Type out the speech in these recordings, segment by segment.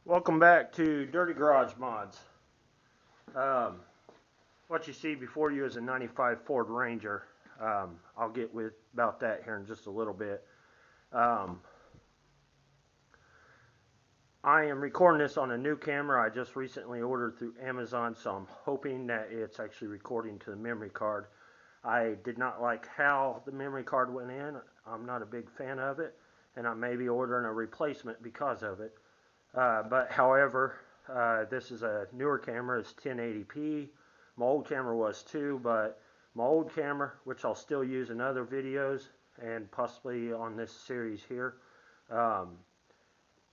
Welcome back to Dirty Garage Mods. What you see before you is a 95 Ford Ranger. I'll get with about that here in just a little bit. I am recording this on a new camera I just recently ordered through Amazon, so I'm hoping that it's actually recording to the memory card. I did not like how the memory card went in. I'm not a big fan of it, and I may be ordering a replacement because of it. But however, this is a newer camera. It's 1080p. My old camera was too, but my old camera, which I'll still use in other videos and possibly on this series here,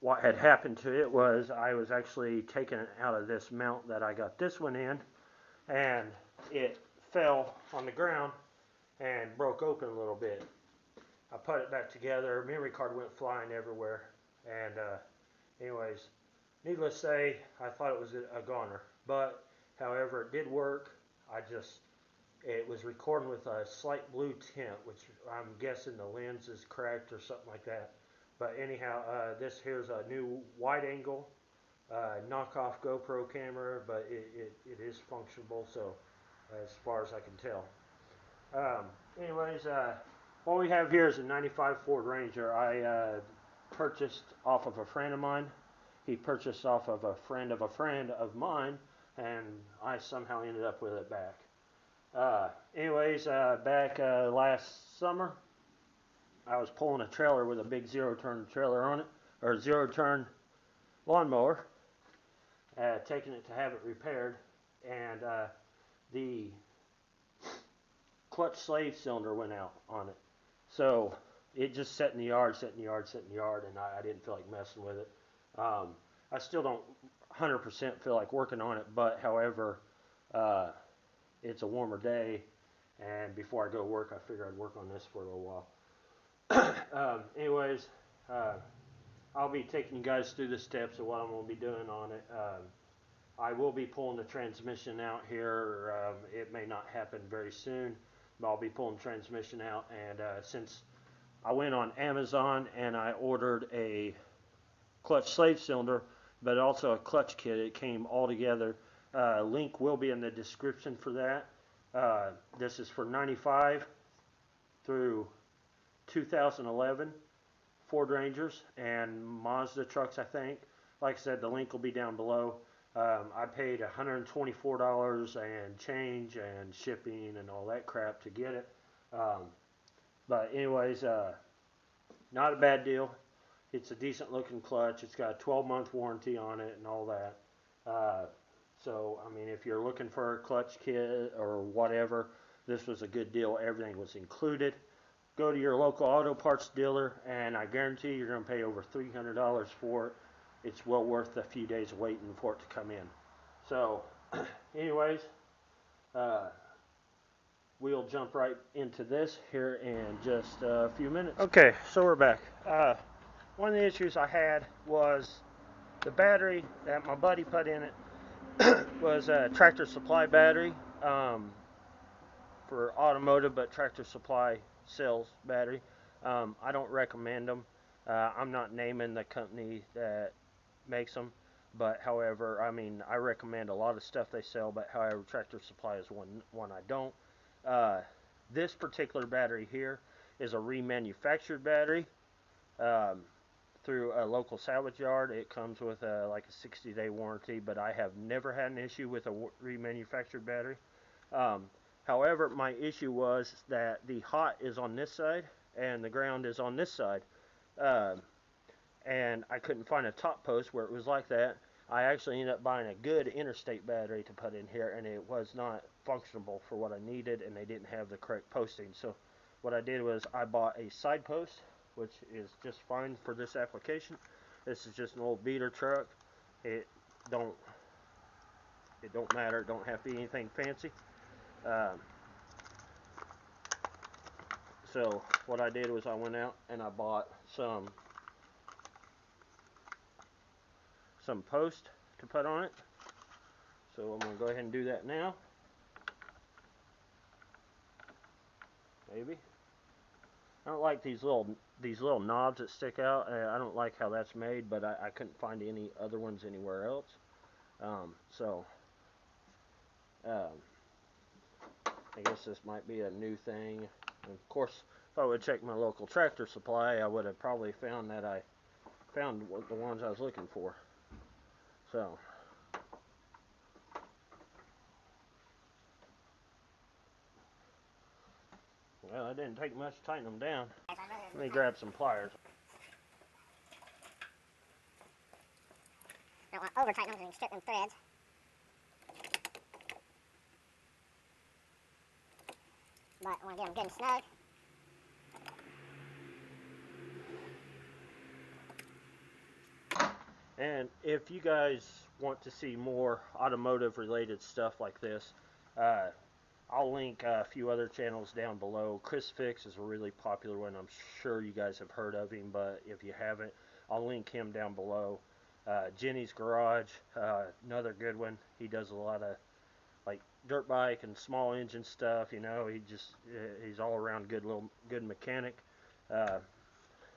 what had happened to it was I was actually taking it out of this mount that I got this one in, and it fell on the ground and broke open a little bit. I put it back together. Memory card went flying everywhere, and anyways, needless to say, I thought it was a goner, but however, it did work. It was recording with a slight blue tint, which I'm guessing the lens is cracked or something like that. But anyhow, this here's a new wide angle knockoff GoPro camera, but it is functional, so as far as I can tell. Anyways, what we have here is a 95 Ford Ranger. I purchased off of a friend of mine. He purchased off of a friend of mine, and I somehow ended up with it back. Back last summer, I was pulling a trailer with a big zero-turn trailer on it, or zero-turn lawnmower, taking it to have it repaired, and the clutch slave cylinder went out on it. So it just sat in the yard, and I didn't feel like messing with it. I still don't 100% feel like working on it, but however, it's a warmer day, and before I go to work, I figure I'd work on this for a little while. I'll be taking you guys through the steps of what I'm going to be doing on it. I will be pulling the transmission out here. It may not happen very soon, but I'll be pulling the transmission out, and since I went on Amazon and I ordered a clutch slave cylinder, but also a clutch kit, it came all together. Link will be in the description for that. This is for 95 through 2011 Ford Rangers and Mazda trucks, I think. Like I said, the link will be down below. I paid $124 and change and shipping and all that crap to get it. But anyways, not a bad deal. It's a decent looking clutch. It's got a 12-month warranty on it and all that. So, I mean, if you're looking for a clutch kit or whatever, this was a good deal. Everything was included. Go to your local auto parts dealer, and I guarantee you're going to pay over $300 for it. It's well worth a few days waiting for it to come in. So, anyways, we'll jump right into this here in just a few minutes. Okay, so we're back. One of the issues I had was the battery that my buddy put in it was a Tractor Supply battery for automotive, but Tractor Supply sells battery. I don't recommend them. I'm not naming the company that makes them, but however, I mean, I recommend a lot of stuff they sell, but however, Tractor Supply is one I don't. This particular battery here is a remanufactured battery through a local salvage yard. It comes with like a 60-day warranty, but I have never had an issue with a remanufactured battery. However, my issue was that the hot is on this side and the ground is on this side. And I couldn't find a top post where it was like that. I actually ended up buying a good interstate battery to put in here, and it was not functional for what I needed, and they didn't have the correct posting. So what I did was I bought a side post, which is just fine for this application. This is just an old beater truck. It don't matter. It don't have to be anything fancy. So what I did was I went out and I bought some post to put on it. So I'm going to go ahead and do that now. Maybe. I don't like these little knobs that stick out. I don't like how that's made, but I couldn't find any other ones anywhere else. So I guess this might be a new thing. And of course, if I would check my local Tractor Supply, I would have probably found that I found the ones I was looking for. So well, it didn't take much to tighten them down. Let me grab some pliers. Don't want to over tighten them because you can strip them threads. But I want to get them good and snug. And if you guys want to see more automotive related stuff like this, I'll link a few other channels down below. Chris Fix is a really popular one. I'm sure you guys have heard of him, but if you haven't, I'll link him down below. Jenny's Garage, another good one. He does a lot of like dirt bike and small engine stuff. You know, he's all around good mechanic,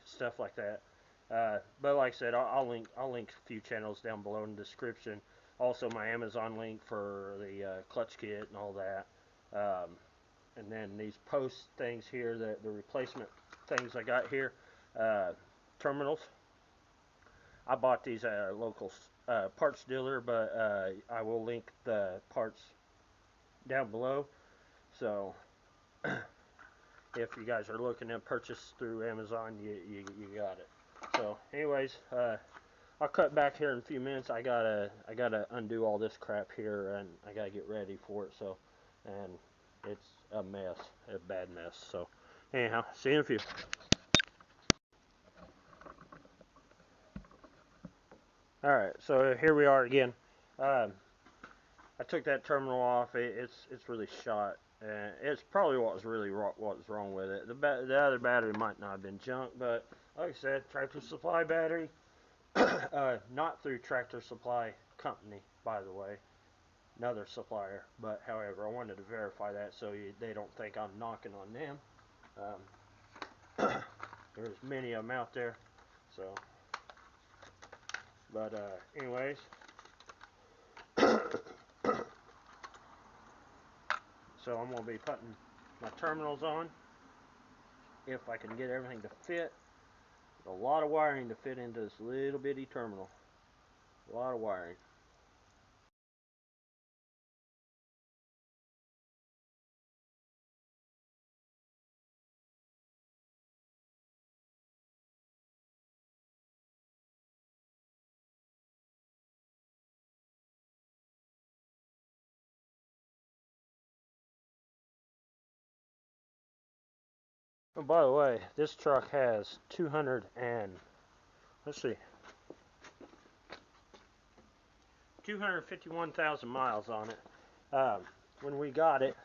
stuff like that. But like I said, I'll link a few channels down below in the description. Also, my Amazon link for the clutch kit and all that. And then these post things here, the replacement things I got here, terminals. I bought these at a local parts dealer, but I will link the parts down below. So if you guys are looking to purchase through Amazon, you got it. So anyways, I'll cut back here in a few minutes. I gotta undo all this crap here, and I gotta get ready for it. So, and it's a mess, a bad mess. So anyhow, see you in a few. Alright, so here we are again. I took that terminal off. It's really shot, and it's probably what was wrong with it. The other battery might not have been junk, but like I said, Tractor Supply battery. Not through Tractor Supply Company, by the way, another supplier. But however, I wanted to verify that so they don't think I'm knocking on them. There's many of them out there, so. But anyways, so I'm gonna be putting my terminals on if I can get everything to fit. A lot of wiring to fit into this little bitty terminal. A lot of wiring. Oh, by the way, this truck has 251,000 miles on it. When we got it,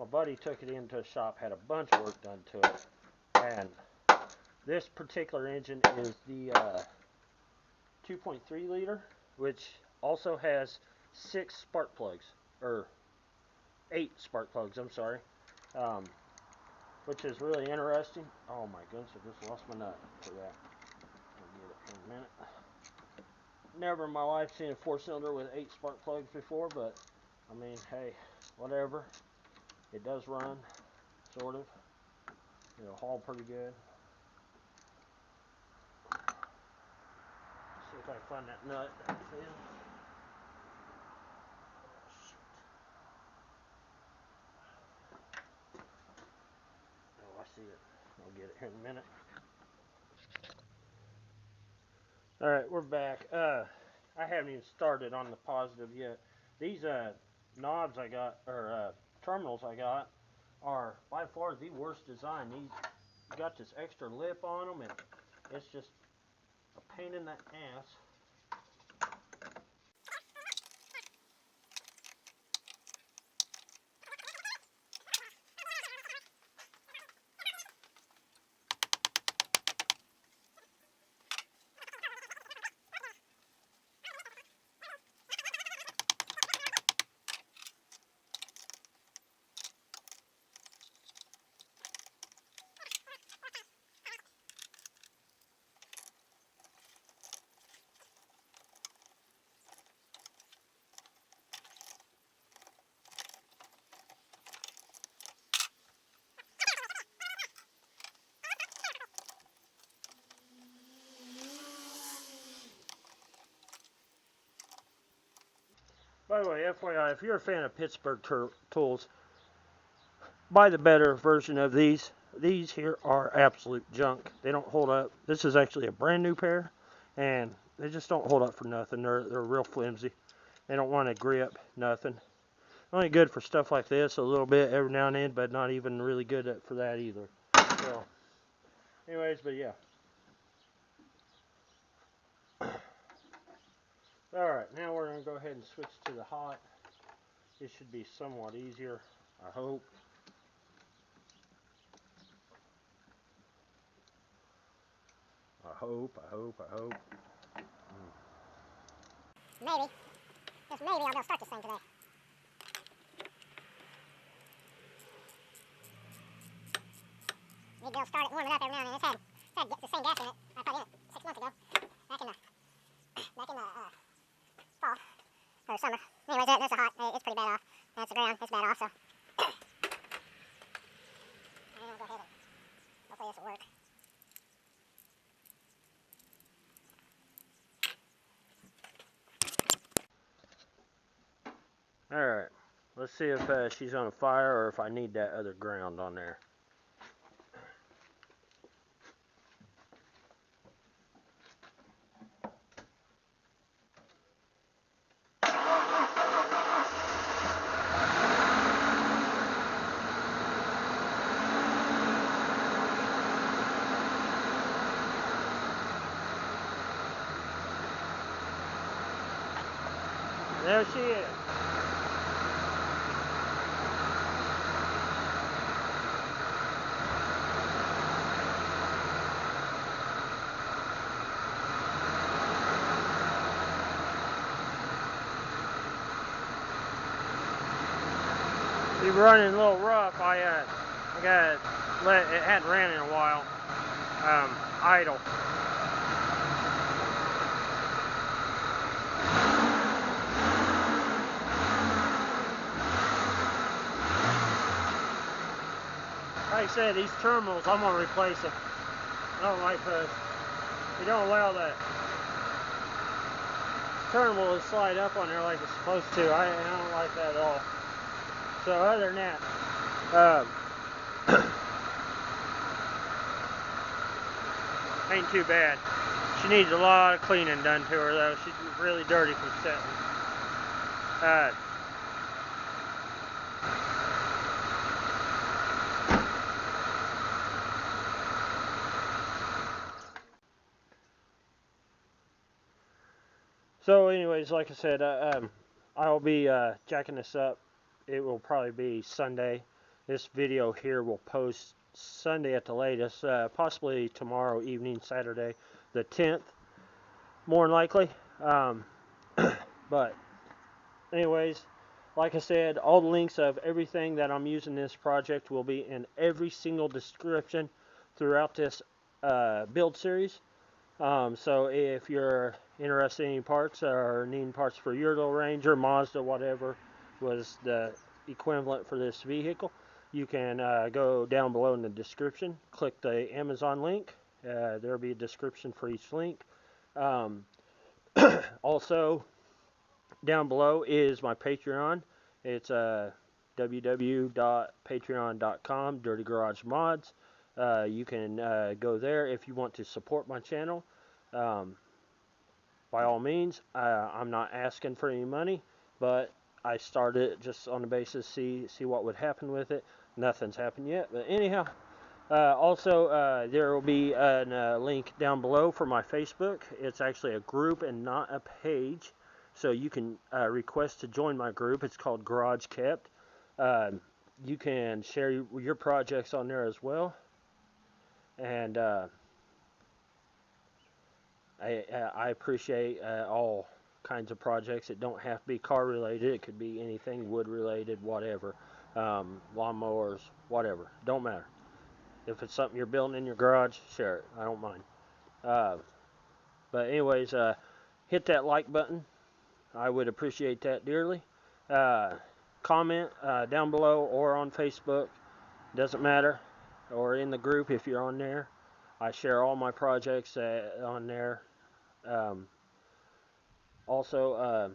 my buddy took it into a shop, had a bunch of work done to it, and this particular engine is the 2.3 liter, which also has 6 spark plugs, or 8 spark plugs, I'm sorry, which is really interesting. Oh my goodness, I just lost my nut for that. I'll get it in a minute. Never in my life seen a 4-cylinder with 8 spark plugs before, but I mean, hey, whatever. It does run, sort of. It'll haul pretty good. See if I can find that nut. Oh, I see it. I'll get it here in a minute. Alright, we're back. I haven't even started on the positive yet. These knobs I got, or terminals I got, are by far the worst design. These got this extra lip on them, and it's just a pain in the ass. By the way, FYI, if you're a fan of Pittsburgh tools, buy the better version of these. These here are absolute junk. They don't hold up. This is actually a brand new pair, and they just don't hold up for nothing. They're real flimsy. They don't want to grip, nothing. Only good for stuff like this a little bit every now and then, but not even really good for that either. So, anyways, but yeah. Alright, now we're going to go ahead and switch to the hot. It should be somewhat easier, I hope. I hope. Maybe, just maybe, I'll be able to start this thing today. Need to be able to start it, warm it up every now and then. It's had the same gas in it I put in it 6 months ago, back in the fall, or summer. Anyways, there's the hot, it's pretty bad off. That's the ground, it's bad off, so. And we'll go ahead and hopefully this will work. Alright, let's see if she's on fire or if I need that other ground on there. There she is. Be running a little rough. I got it hadn't ran in a while. Idle. Like I said, these terminals, I'm gonna replace them. I don't like those. They don't allow that terminal to slide up on there like it's supposed to. I don't like that at all. So other than that, ain't too bad. She needs a lot of cleaning done to her though. She's really dirty from setting. So anyways, like I said, I'll be jacking this up. It will probably be Sunday. This video here will post Sunday at the latest, possibly tomorrow evening, Saturday the 10th, more than likely. But anyways, like I said, all the links of everything that I'm using in this project will be in every single description throughout this build series. So if you're interested in any parts or needing parts for your little Ranger, Mazda, whatever was the equivalent for this vehicle, you can go down below in the description, click the Amazon link. There'll be a description for each link. Also, down below is my Patreon. It's www.patreon.com, Dirty Garage Mods. You can go there if you want to support my channel. By all means, I'm not asking for any money, but I started it just on the basis see what would happen with it. Nothing's happened yet, but anyhow. Also, there will be a link down below for my Facebook. It's actually a group and not a page, so you can request to join my group. It's called Garage Kept. You can share your projects on there as well. And I appreciate all kinds of projects. It don't have to be car related. It could be anything wood related, whatever. Lawnmowers, whatever. Don't matter. If it's something you're building in your garage, share it. I don't mind. But anyways, hit that like button. I would appreciate that dearly. Comment down below or on Facebook. Doesn't matter. Or in the group if you're on there. I share all my projects on there. Also,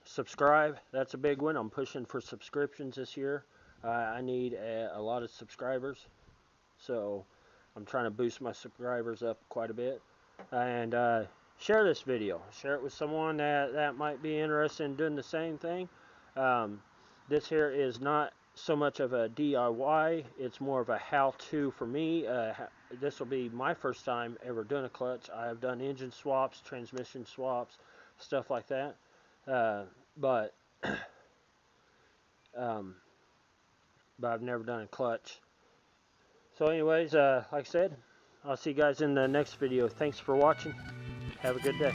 subscribe. That's a big one. I'm pushing for subscriptions this year. I need a lot of subscribers, so I'm trying to boost my subscribers up quite a bit. And share this video. Share it with someone that might be interested in doing the same thing. This here is not so much of a DIY. It's more of a how-to for me. This will be my first time ever doing a clutch. I have done engine swaps, transmission swaps, stuff like that. But I've never done a clutch. So anyways, like I said, I'll see you guys in the next video. Thanks for watching. Have a good day.